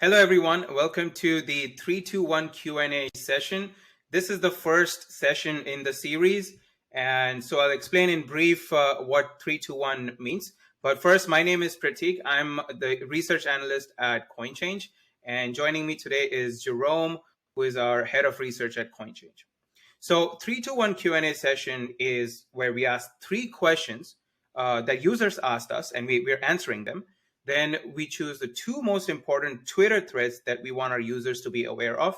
Hello, everyone. Welcome to the 321 Q&A session. This is the first session in the series, and so I'll explain in brief what 321 means. But first, my name is Pratik. I'm the research analyst at Coinchange, and joining me today is Jerome, who is our head of research at Coinchange. So 321 Q&A session is where we ask three questions that users asked us, and we're answering them. Then we choose the two most important Twitter threads that we want our users to be aware of,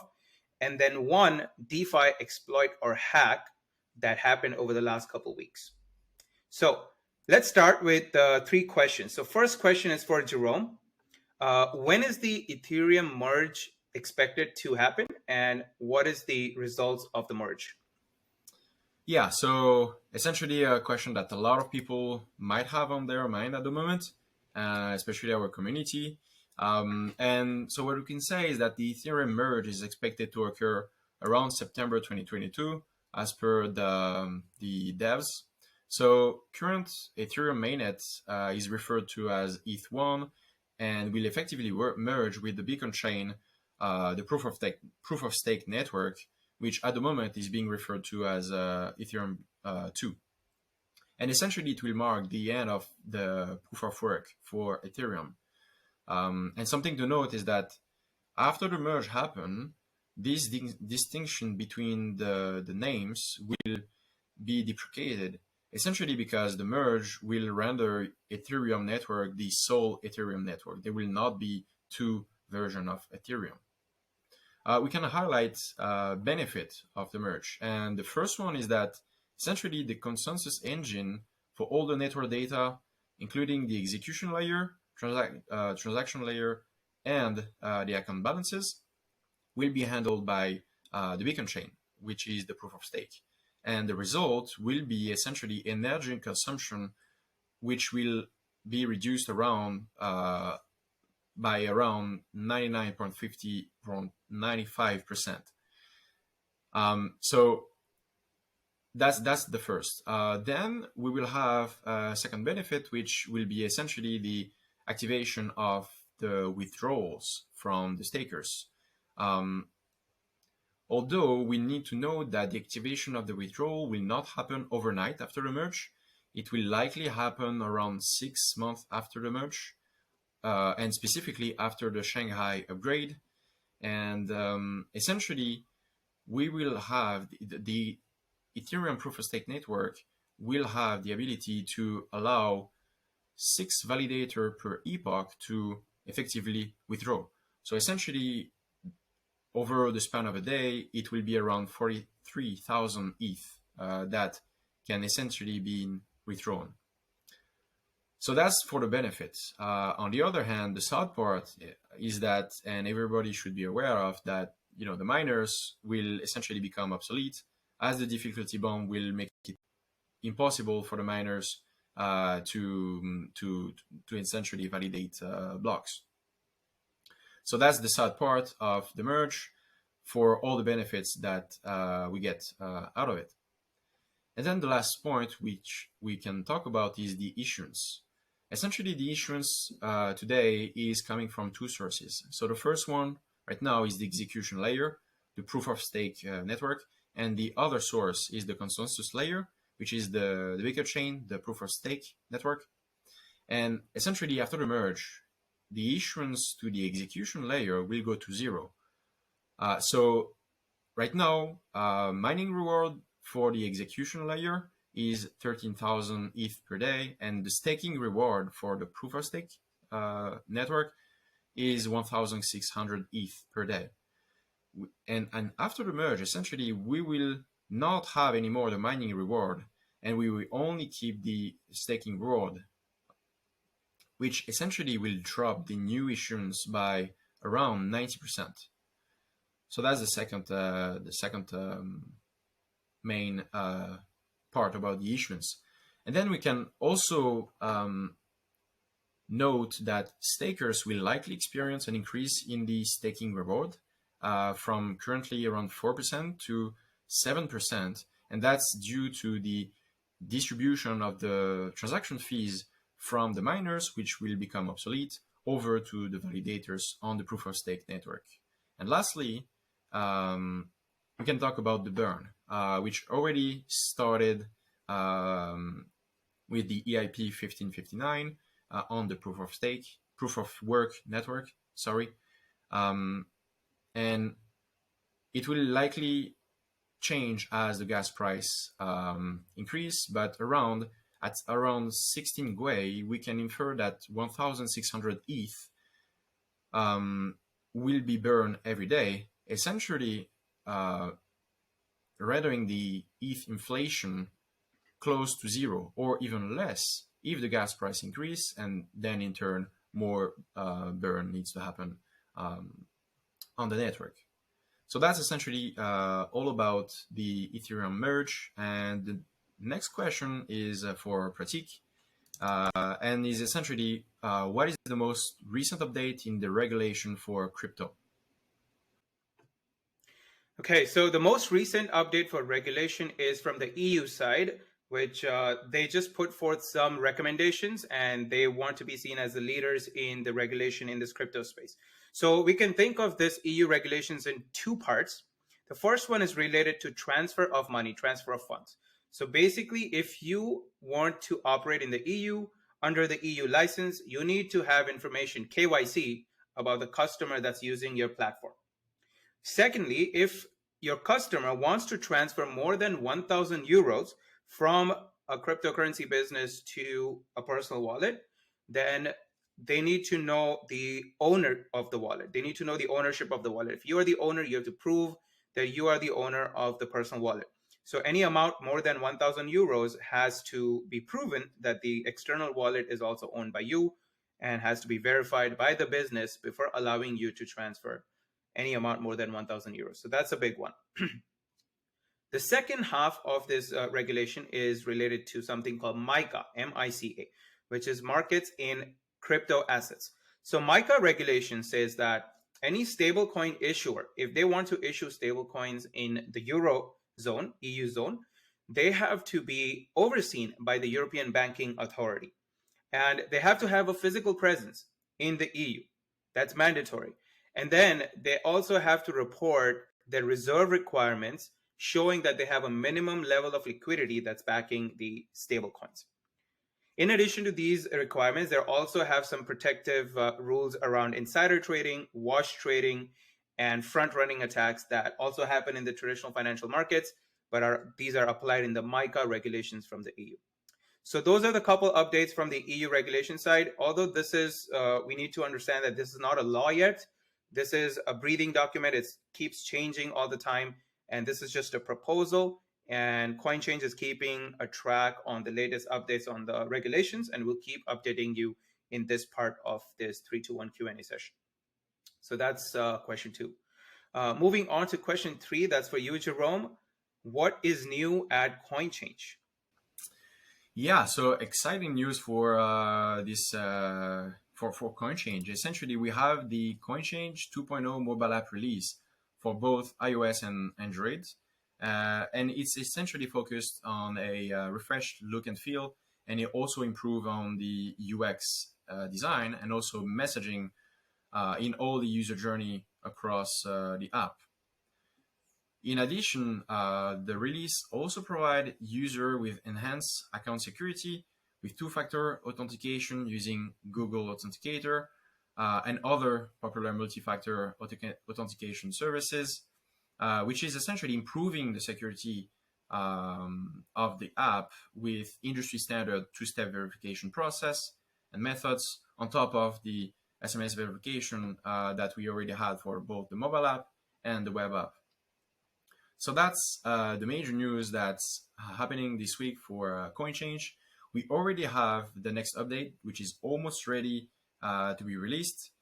and then one DeFi exploit or hack that happened over the last couple of weeks. So let's start with three questions. So first question is for Jerome. When is the Ethereum merge expected to happen, and what is the results of the merge? Yeah, so essentially a question that a lot of people might have on their mind at the moment, especially our community. And so what we can say is that the Ethereum merge is expected to occur around September 2022, as per the devs. So current Ethereum mainnet is referred to as ETH1 and will effectively merge with the Beacon chain, the proof of stake network, which at the moment is being referred to as Ethereum 2. And essentially it will mark the end of the proof of work for Ethereum. And something to note is that after the merge happen, this distinction between the names will be deprecated, essentially because the merge will render Ethereum network the sole Ethereum network. There will not be two versions of Ethereum. We can highlight benefit of the merge. And the first one is that essentially the consensus engine for all the network data, including the execution layer, transaction layer, and the account balances, will be handled by the Beacon chain, which is the proof of stake. And the result will be essentially energy consumption, which will be reduced around by around 99.95%. So that's the first. Then we will have a second benefit, which will be essentially the activation of the withdrawals from the stakers. Although we need to note that the activation of the withdrawal will not happen overnight after the merge. It will likely happen around 6 months after the merge. And specifically after the Shanghai upgrade. And essentially, we will have the Ethereum proof of stake network will have the ability to allow 6 validators per epoch to effectively withdraw. So essentially, over the span of a day, it will be around 43,000 ETH that can essentially be withdrawn. So that's for the benefits. On the other hand, the sad part is that, and everybody should be aware of that, the miners will essentially become obsolete, as the difficulty bomb will make it impossible for the miners to essentially validate blocks. So that's the sad part of the merge for all the benefits that we get out of it. And then the last point which we can talk about is the issuance. Essentially, the issuance today is coming from two sources. So the first one right now is the execution layer, the proof of stake network, and the other source is the consensus layer, which is the Beacon chain, the proof of stake network. And essentially, after the merge, the issuance to the execution layer will go to zero. So right now, mining reward for the execution layer is 13,000 ETH per day, and the staking reward for the proof of stake network is 1,600 ETH per day. And after the merge, essentially, we will not have anymore the mining reward, and we will only keep the staking reward, which essentially will drop the new issuance by around 90%. So that's the second main part about the issuance. And then we can also note that stakers will likely experience an increase in the staking reward from currently around 4% to 7%. And that's due to the distribution of the transaction fees from the miners, which will become obsolete, over to the validators on the proof of stake network. And lastly, we can talk about the burn, which already started with the EIP 1559 on the proof of work network, and it will likely change as the gas price increase, but at around 16 Gwei, we can infer that 1,600 ETH will be burned every day, essentially rendering the ETH inflation close to zero or even less if the gas price increase, and then in turn more burn needs to happen on the network. So that's essentially all about the Ethereum merge. And the next question is for Pratik, and is essentially what is the most recent update in the regulation for crypto? Okay, so the most recent update for regulation is from the EU side, which they just put forth some recommendations, and they want to be seen as the leaders in the regulation in this crypto space. So we can think of this EU regulations in two parts. The first one is related to transfer of money, transfer of funds. So basically, if you want to operate in the EU under the EU license, you need to have information, KYC, about the customer that's using your platform. Secondly, if your customer wants to transfer more than 1,000 euros from a cryptocurrency business to a personal wallet, then they need to know the owner of the wallet. They need to know the ownership of the wallet. If you are the owner, you have to prove that you are the owner of the personal wallet. So any amount more than 1,000 euros has to be proven that the external wallet is also owned by you and has to be verified by the business before allowing you to transfer any amount more than 1,000 euros. So that's a big one. The second half of this regulation is related to something called MiCA, M-I-C-A, which is markets in crypto assets. So MiCA regulation says that any stablecoin issuer, if they want to issue stablecoins in the Euro zone, EU zone, they have to be overseen by the European Banking Authority. And they have to have a physical presence in the EU. That's mandatory. And then they also have to report their reserve requirements, showing that they have a minimum level of liquidity that's backing the stablecoins. In addition to these requirements, they also have some protective rules around insider trading, wash trading, and front-running attacks that also happen in the traditional financial markets, but these are applied in the MiCA regulations from the EU. So those are the couple updates from the EU regulation side. Although this is, we need to understand that this is not a law yet. This is a breathing document. It keeps changing all the time. And this is just a proposal. And Coinchange is keeping a track on the latest updates on the regulations. And we'll keep updating you in this part of this 321 Q&A session. So that's question 2. Moving on to question 3, that's for you, Jerome. What is new at Coinchange? Yeah, so exciting news for this for Coinchange. Essentially, we have the Coinchange 2.0 mobile app release for both iOS and Android, and it's essentially focused on a refreshed look and feel, and it also improve on the UX design and also messaging in all the user journey across the app. In addition, the release also provide user with enhanced account security with two-factor authentication using Google Authenticator and other popular multi-factor authentication services, which is essentially improving the security of the app with industry standard two-step verification process and methods on top of the SMS verification that we already had for both the mobile app and the web app. So that's the major news that's happening this week for Coinchange. We already have the next update, which is almost ready to be released,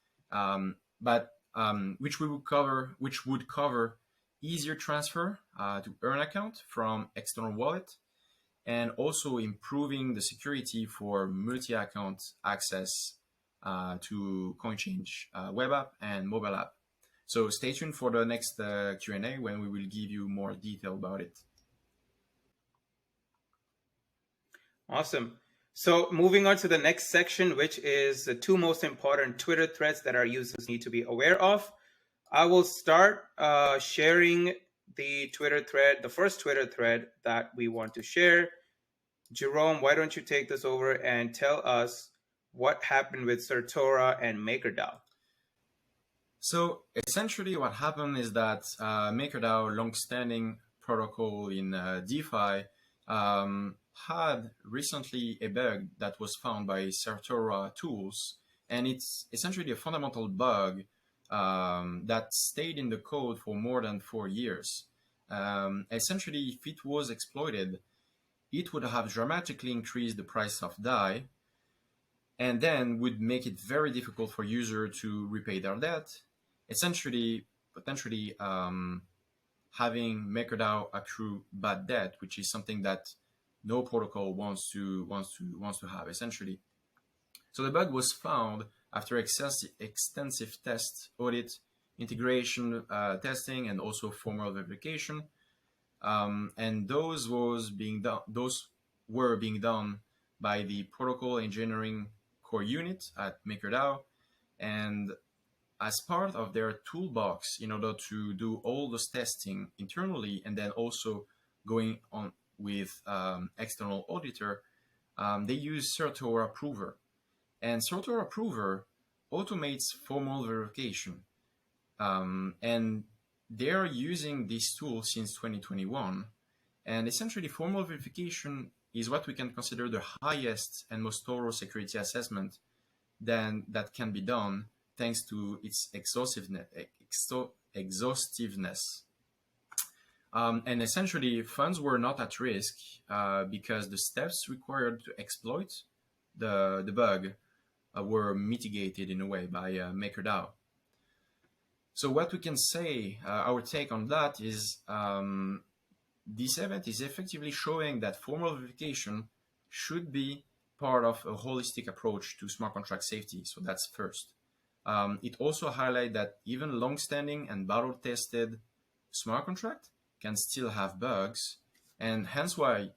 which would cover easier transfer to earn account from external wallet, and also improving the security for multi-account access to Coinchange web app and mobile app. So stay tuned for the next Q&A when we will give you more detail about it. Awesome. So moving on to the next section, which is the two most important Twitter threads that our users need to be aware of. I will start sharing the Twitter thread, the first Twitter thread that we want to share. Jerome, why don't you take this over and tell us what happened with Certora and MakerDAO? So essentially what happened is that MakerDAO, long-standing protocol in DeFi, had recently a bug that was found by Certora tools, and it's essentially a fundamental bug that stayed in the code for more than 4 years. Essentially, if it was exploited, it would have dramatically increased the price of DAI, and then would make it very difficult for users to repay their debt, essentially potentially having MakerDAO accrue bad debt, which is something that no protocol wants to have essentially. So the bug was found after extensive test, audit, integration testing, and also formal verification. And those were being done by the protocol engineering core unit at MakerDAO, and as part of their toolbox in order to do all this testing internally and then also going on with external auditor, they use Certora Prover. And Certora Prover automates formal verification. And they're using this tool since 2021. And essentially, formal verification is what we can consider the highest and most thorough security assessment that can be done thanks to its exhaustiveness. And essentially, funds were not at risk because the steps required to exploit the bug were mitigated in a way by MakerDAO. So what we can say, our take on that is this event is effectively showing that formal verification should be part of a holistic approach to smart contract safety. So that's first. It also highlights that even long-standing and battle-tested smart contract can still have bugs, and hence why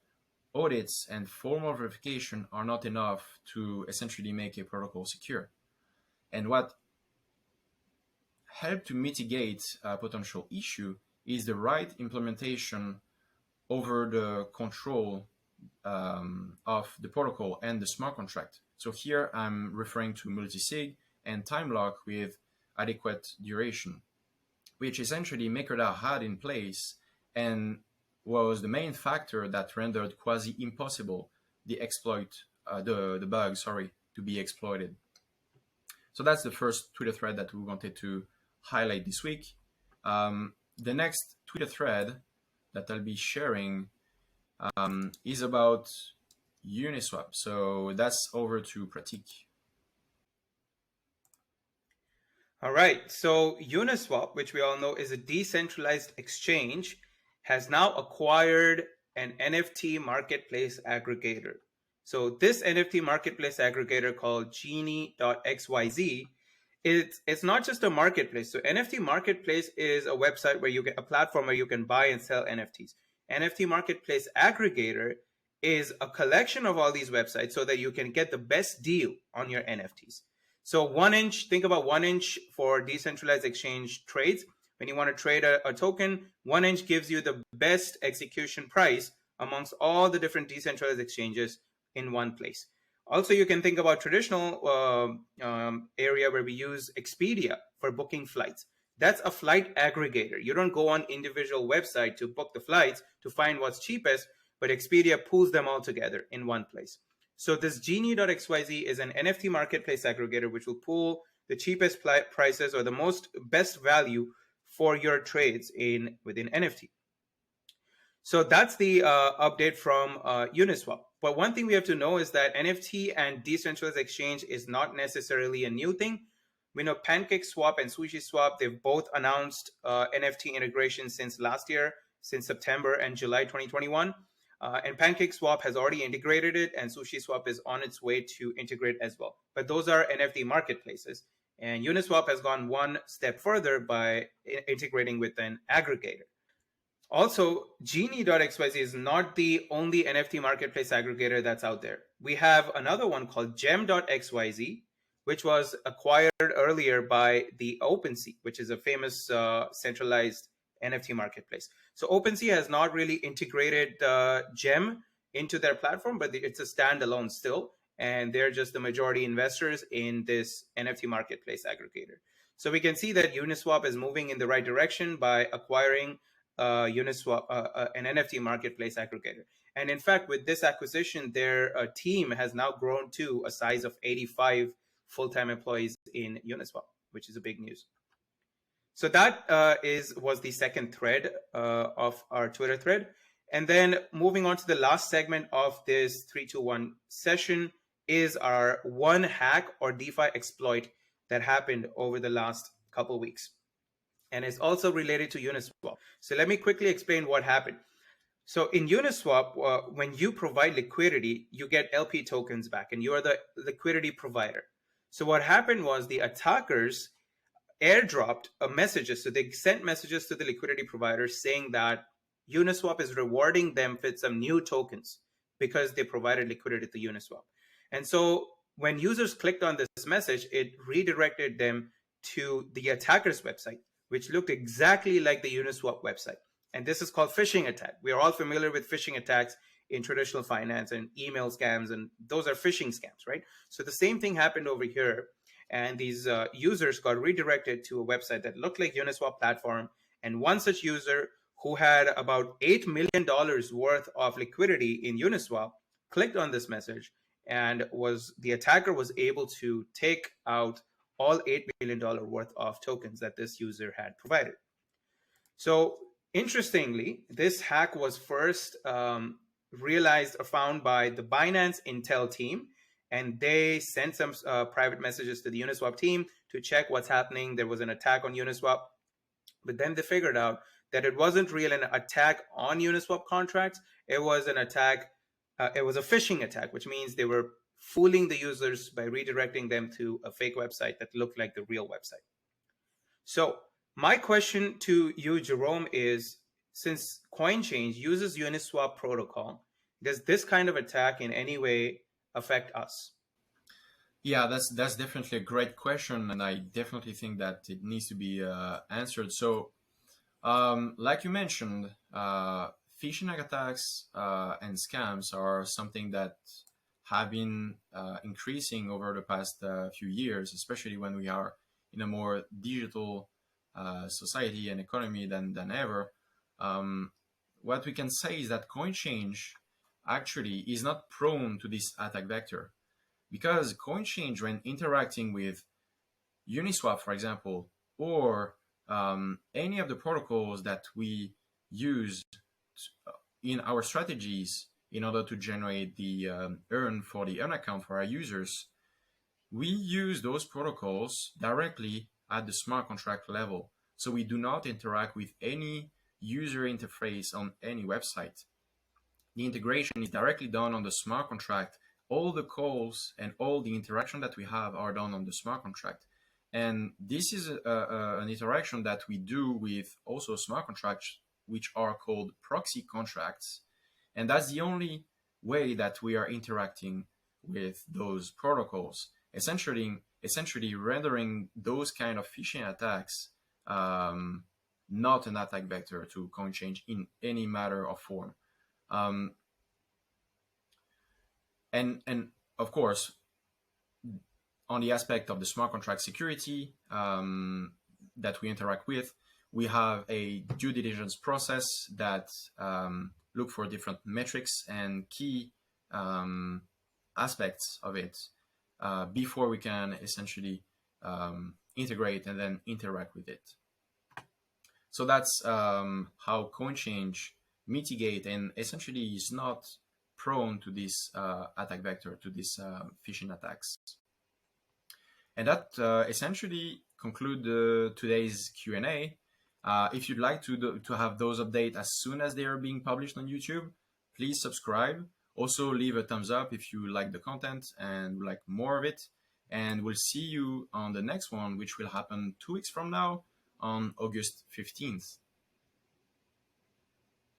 audits and formal verification are not enough to essentially make a protocol secure. And what helped to mitigate a potential issue is the right implementation over the control of the protocol and the smart contract. So here I'm referring to multisig and time lock with adequate duration, which essentially MakerDAO had in place and was the main factor that rendered quasi impossible the bug to be exploited. So that's the first Twitter thread that we wanted to highlight this week. The next Twitter thread that I'll be sharing is about Uniswap. So that's over to Pratik. All right, so Uniswap, which we all know is a decentralized exchange, has now acquired an NFT marketplace aggregator. So this NFT marketplace aggregator called genie.xyz, it's not just a marketplace. So NFT marketplace is a website where you get a platform where you can buy and sell NFTs. NFT marketplace aggregator is a collection of all these websites so that you can get the best deal on your NFTs. So 1inch, think about 1inch for decentralized exchange trades. When you want to trade a token, 1inch gives you the best execution price amongst all the different decentralized exchanges in one place. Also, you can think about traditional area where we use Expedia for booking flights. That's a flight aggregator. You don't go on individual website to book the flights to find what's cheapest, but Expedia pulls them all together in one place. So this genie.xyz is an NFT marketplace aggregator which will pull the cheapest prices or the best value for your trades within NFT. So that's the update from Uniswap. But one thing we have to know is that NFT and decentralized exchange is not necessarily a new thing. We know PancakeSwap and SushiSwap, they've both announced NFT integration since last year, since September and July 2021. And PancakeSwap has already integrated it, and SushiSwap is on its way to integrate as well. But those are NFT marketplaces. And Uniswap has gone one step further by integrating with an aggregator. Also, genie.xyz is not the only NFT marketplace aggregator that's out there. We have another one called gem.xyz, which was acquired earlier by the OpenSea, which is a famous centralized NFT marketplace. So OpenSea has not really integrated Gem into their platform, but it's a standalone still, and they're just the majority investors in this NFT marketplace aggregator. So we can see that Uniswap is moving in the right direction by acquiring Uniswap, an NFT marketplace aggregator. And in fact, with this acquisition, their team has now grown to a size of 85 full-time employees in Uniswap, which is a big news. So that was the second thread of our Twitter thread. And then moving on to the last segment of this 321 session is our one hack or DeFi exploit that happened over the last couple weeks. And it's also related to Uniswap. So let me quickly explain what happened. So in Uniswap, when you provide liquidity, you get LP tokens back, and you are the liquidity provider. So what happened was the attackers airdropped messages. So they sent messages to the liquidity providers saying that Uniswap is rewarding them with some new tokens because they provided liquidity to Uniswap. And so when users clicked on this message, it redirected them to the attacker's website, which looked exactly like the Uniswap website. And this is called phishing attack. We are all familiar with phishing attacks in traditional finance and email scams, and those are phishing scams, right? So the same thing happened over here. And these users got redirected to a website that looked like Uniswap platform. And one such user who had about $8 million worth of liquidity in Uniswap clicked on this message, and the attacker was able to take out all $8 million worth of tokens that this user had provided. So interestingly, this hack was first realized or found by the Binance Intel team, and they sent some private messages to the Uniswap team to check what's happening. There was an attack on Uniswap, but then they figured out that it wasn't really an attack on Uniswap contracts. It was an attack. It was a phishing attack, which means they were fooling the users by redirecting them to a fake website that looked like the real website. So my question to you, Jerome, is, since Coinchange uses Uniswap protocol, does this kind of attack in any way affect us? Yeah, that's definitely a great question, and I definitely think that it needs to be answered. So, like you mentioned, phishing attacks and scams are something that have been increasing over the past few years, especially when we are in a more digital society and economy than ever. What we can say is that Coinchange actually is not prone to this attack vector, because Coinchange, when interacting with Uniswap, for example, or any of the protocols that we use in our strategies in order to generate the earn for the earn account for our users, we use those protocols directly at the smart contract level. So we do not interact with any user interface on any website. The integration is directly done on the smart contract. All the calls and all the interaction that we have are done on the smart contract. And this is an interaction that we do with also smart contracts, which are called proxy contracts. And that's the only way that we are interacting with those protocols, essentially rendering those kind of phishing attacks not an attack vector to Coinchange in any matter of form. And of course, on the aspect of the smart contract security that we interact with, we have a due diligence process that look for different metrics and key aspects of it before we can essentially integrate and then interact with it. So that's how Coinchange mitigate and essentially is not prone to this attack vector, to these phishing attacks. And that essentially conclude today's Q&A. If you'd like to have those updates as soon as they are being published on YouTube, please subscribe. Also leave a thumbs up if you like the content and would like more of it. And we'll see you on the next one, which will happen 2 weeks from now on August 15th.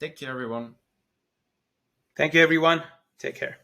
Take care, everyone. Thank you, everyone. Take care.